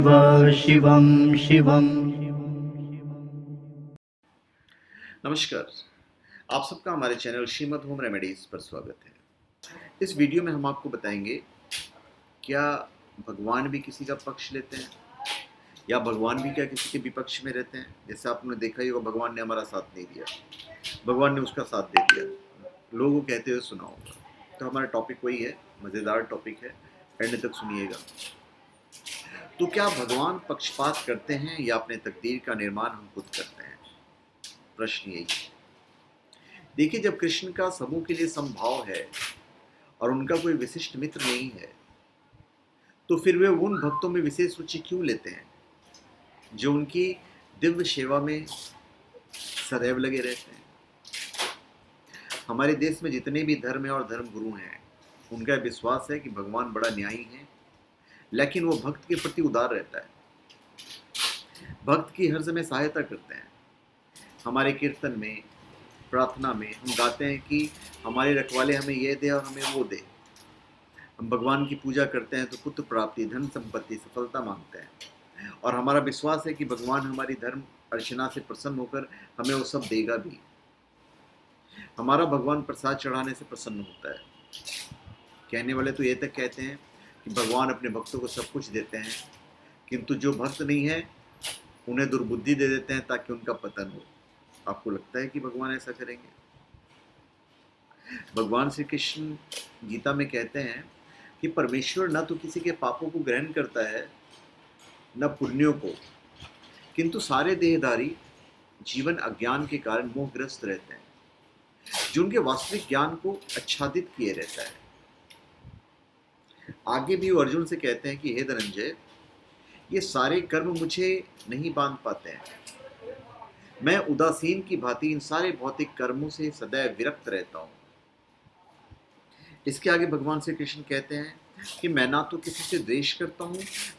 शिवं शिवं। नमस्कार, आप सबका हमारे चैनल श्रीमद होम रेमेडीज पर स्वागत है। इस वीडियो में हम आपको बताएंगे क्या भगवान भी किसी का पक्ष लेते हैं या भगवान भी क्या किसी के विपक्ष में रहते हैं। जैसे आपने देखा ही होगा, भगवान ने हमारा साथ नहीं दिया, भगवान ने उसका साथ दे दिया, लोगों को कहते हुए सुना होगा। तो हमारा टॉपिक वही है, मज़ेदार टॉपिक है, एंड तक सुनिएगा। तो क्या भगवान पक्षपात करते हैं या अपने तकदीर का निर्माण हम खुद करते हैं? प्रश्न यही है। देखिए, जब कृष्ण का समूह के लिए समभाव है और उनका कोई विशिष्ट मित्र नहीं है, तो फिर वे उन भक्तों में विशेष रुचि क्यों लेते हैं जो उनकी दिव्य सेवा में सदैव लगे रहते हैं। हमारे देश में जितने भी धर्म और धर्म गुरु हैं, उनका विश्वास है कि भगवान बड़ा न्यायी है, लेकिन वो भक्त के प्रति उदार रहता है, भक्त की हर समय सहायता करते हैं। हमारे कीर्तन में, प्रार्थना में हम गाते हैं कि हमारे रखवाले हमें ये दे और हमें वो दे। हम भगवान की पूजा करते हैं तो पुत्र प्राप्ति, धन संपत्ति, सफलता मांगते हैं, और हमारा विश्वास है कि भगवान हमारी धर्म अर्चना से प्रसन्न होकर हमें वो सब देगा भी। हमारा भगवान प्रसाद चढ़ाने से प्रसन्न होता है। कहने वाले तो ये तक कहते हैं कि भगवान अपने भक्तों को सब कुछ देते हैं, किंतु जो भक्त नहीं है उन्हें दुर्बुद्धि दे देते हैं ताकि उनका पतन हो। आपको लगता है कि भगवान ऐसा करेंगे? भगवान श्री कृष्ण गीता में कहते हैं कि परमेश्वर न तो किसी के पापों को ग्रहण करता है न पुण्यों को, किंतु सारे देहधारी जीवन अज्ञान के कारण मोहग्रस्त रहते हैं, जो उनके वास्तविक ज्ञान को आच्छादित किए रहता है। आगे भी वो अर्जुन से कहते हैं कि हे धनंजय, ये सारे कर्म मुझे नहीं बांध पाते हैं। मैं उदासीन की भांति इन सारे भौतिक कर्मों से सदैव विरक्त रहता हूँ। इसके आगे भगवान श्री कृष्ण कहते हैं कि मैं ना तो किसी से द्वेष करता हूँ,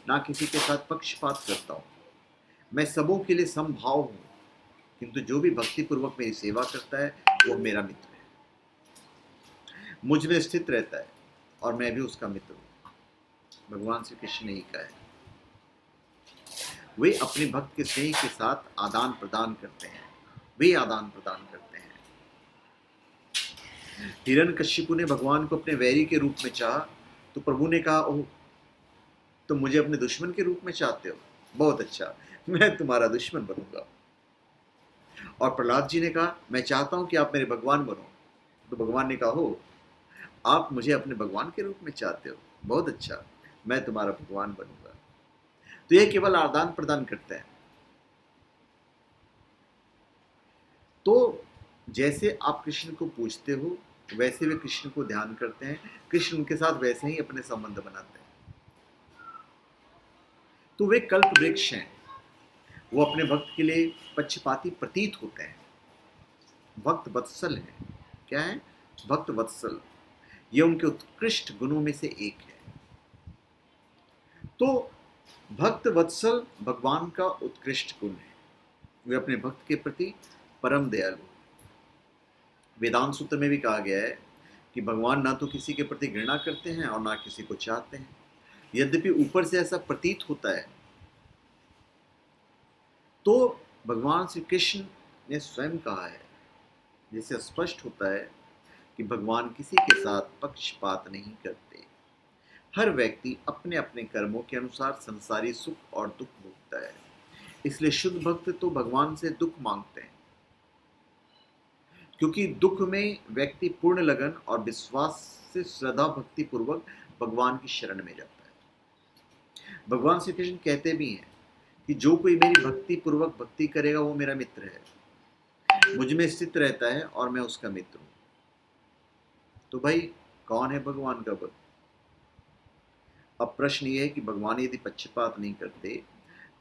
ना किसी के साथ पक्षपात करता हूँ। मैं सबों के लिए समभाव हूँ, किंतु जो भी भक्ति पूर्वक मेरी सेवा करता है वो मेरा मित्र है, मुझ में स्थित रहता है और मैं भी उसका मित्र हूँ। भगवान श्री कृष्ण ने ही कहा है। वे अपने भक्त के स्नेह के साथ आदान प्रदान करते हैं, वे आदान प्रदान करते हैं। हिरण्यकशिपु ने भगवान को अपने वैरी के रूप में चाहा तो प्रभु ने कहा, ओह, तुम मुझे अपने दुश्मन के रूप में चाहते हो, बहुत अच्छा, मैं तुम्हारा दुश्मन बनूंगा। और प्रहलाद जी ने कहा, मैं चाहता हूं कि आप मेरे भगवान बनो। तो भगवान ने कहा, हो, आप मुझे अपने भगवान के रूप में चाहते हो, बहुत अच्छा, मैं तुम्हारा भगवान बनूंगा। तो यह केवल आदान प्रदान करते हैं। तो जैसे आप कृष्ण को पूजते हो वैसे वे कृष्ण को ध्यान करते हैं, कृष्ण उनके साथ वैसे ही अपने संबंध बनाते हैं। तो वे कल्प वृक्ष हैं, वो अपने भक्त के लिए पक्षपाती प्रतीत होते हैं। भक्त वत्सल है। क्या है? भक्त वत्सल। ये उनके उत्कृष्ट गुणों में से एक है। तो भक्त वत्सल भगवान का उत्कृष्ट गुण है। वे अपने भक्त के प्रति परम दयालु। वेदांत सूत्र में भी कहा गया है कि भगवान ना तो किसी के प्रति घृणा करते हैं और ना किसी को चाहते हैं। यद्यपि ऊपर से ऐसा प्रतीत होता है, तो भगवान श्री कृष्ण ने स्वयं कहा है, जिससे स्पष्ट होता है कि भगवान किसी के साथ पक्षपात नहीं करते। हर व्यक्ति अपने अपने कर्मों के अनुसार संसारी सुख और दुख भोगता है। इसलिए शुद्ध भक्त तो भगवान से दुख मांगते हैं, क्योंकि दुख में व्यक्ति पूर्ण लगन और विश्वास से श्रद्धा भक्ति पूर्वक भगवान की शरण में जाता है। भगवान श्री कृष्ण कहते भी हैं कि जो कोई मेरी भक्ति पूर्वक भक्ति करेगा वो मेरा मित्र है, मुझ में स्थित रहता है और मैं उसका मित्र हूं। तो भाई, कौन है भगवान का भक्त? अब प्रश्न ये है कि भगवान यदि पक्षपात नहीं करते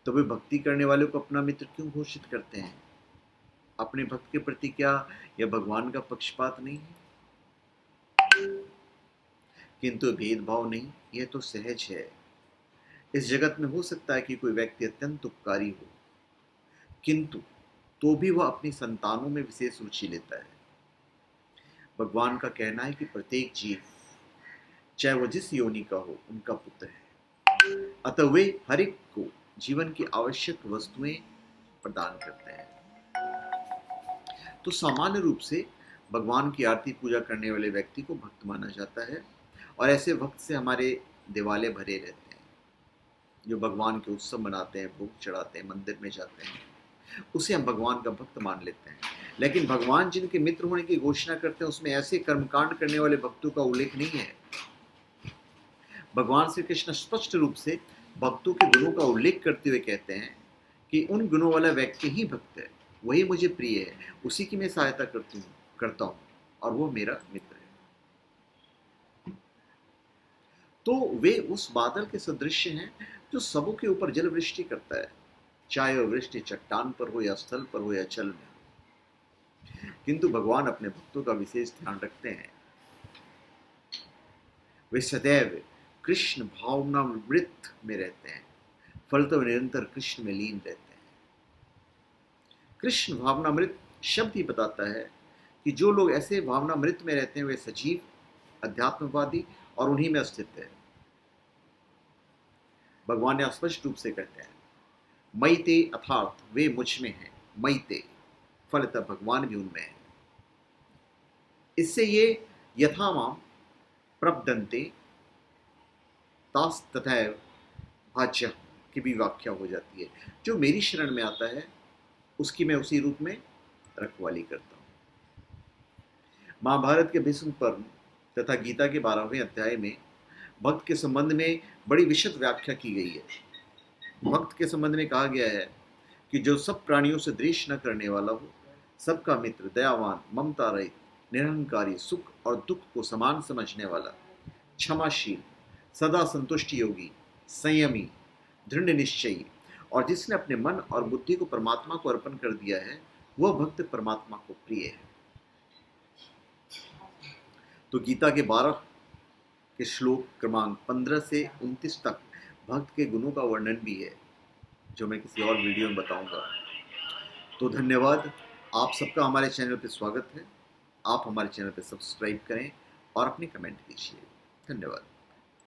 तो वे भक्ति करने वाले को अपना मित्र क्यों घोषित करते हैं? अपने भक्त के प्रति क्या यह भगवान का पक्षपात नहीं है? किंतु भेदभाव नहीं, यह तो सहज है। इस जगत में हो सकता है कि कोई व्यक्ति अत्यंत उपकारी हो, किंतु तो भी वह अपनी संतानों में विशेष रुचि लेता है। भगवान का कहना है कि प्रत्येक जीव, चाहे वह जिस योनि का हो, उनका पुत्र है। अतः वे हर एक को जीवन की आवश्यक वस्तुएं प्रदान करते हैं। तो सामान्य रूप से भगवान की आरती पूजा करने वाले व्यक्ति को भक्त माना जाता है, और ऐसे भक्त से हमारे दिवाले भरे रहते हैं। जो भगवान के उत्सव मनाते हैं, भोग चढ़ाते हैं, मंदिर में जाते हैं, उसे हम भगवान का भक्त मान लेते हैं। लेकिन भगवान जिनके मित्र होने की घोषणा करते हैं, उसमें ऐसे कर्मकांड करने वाले भक्तों का उल्लेख नहीं है। भगवान श्री कृष्ण स्पष्ट रूप से भक्तों के गुणों का उल्लेख करते हुए कहते हैं कि उन गुणों वाला व्यक्ति ही भक्त है, वही मुझे प्रिय है, उसी की मैं सहायता करता हूँ और वो मेरा मित्र है। तो वे उस बादल के सदृश हैं जो सबों के ऊपर जल वृष्टि करता है, चाहे वह वृष्टि चट्टान पर हो या स्थल पर हो या जल में हो। किंतु भगवान अपने भक्तों का विशेष ध्यान रखते हैं। वे सदैव कृष्ण भावनामृत में रहते हैं, फलतः वे निरंतर कृष्ण में लीन रहते हैं। कृष्ण भावनामृत शब्द ही बताता है कि जो लोग ऐसे भावनामृत में रहते हैं वे सजीव, अध्यात्मवादी और उन्हीं में स्थित है। भगवान ने स्पष्ट रूप से कहते हैं, मई ते अर्थात वे मुझ में हैं, मई ते फलतः भगवान भी उनमें है। इससे ये यथामाम प्रपदन्ते तास तथैव भाज्य की भी व्याख्या हो जाती है। जो मेरी शरण में आता है उसकी मैं उसी रूप में रखवाली करता हूँ। महाभारत के भीष्म पर्व तथा गीता के 12वें अध्याय में भक्त के संबंध में बड़ी विशद व्याख्या की गई है। भक्त के संबंध में कहा गया है कि जो सब प्राणियों से द्वेष न करने वाला हो, सबका मित्र, दयावान, ममता रहित, निरहंकारी, सुख और दुख को समान समझने वाला, क्षमाशील, सदा संतुष्टि योगी, संयमी, दृढ़ निश्चयी और जिसने अपने मन और बुद्धि को परमात्मा को अर्पण कर दिया है, वह भक्त परमात्मा को प्रिय है। तो गीता के 12 के श्लोक क्रमांक 15 से 29 तक भक्त के गुणों का वर्णन भी है, जो मैं किसी और वीडियो में बताऊंगा। तो धन्यवाद, आप सबका हमारे चैनल पर स्वागत है। आप हमारे चैनल पर सब्सक्राइब करें और अपने कमेंट कीजिए। धन्यवाद।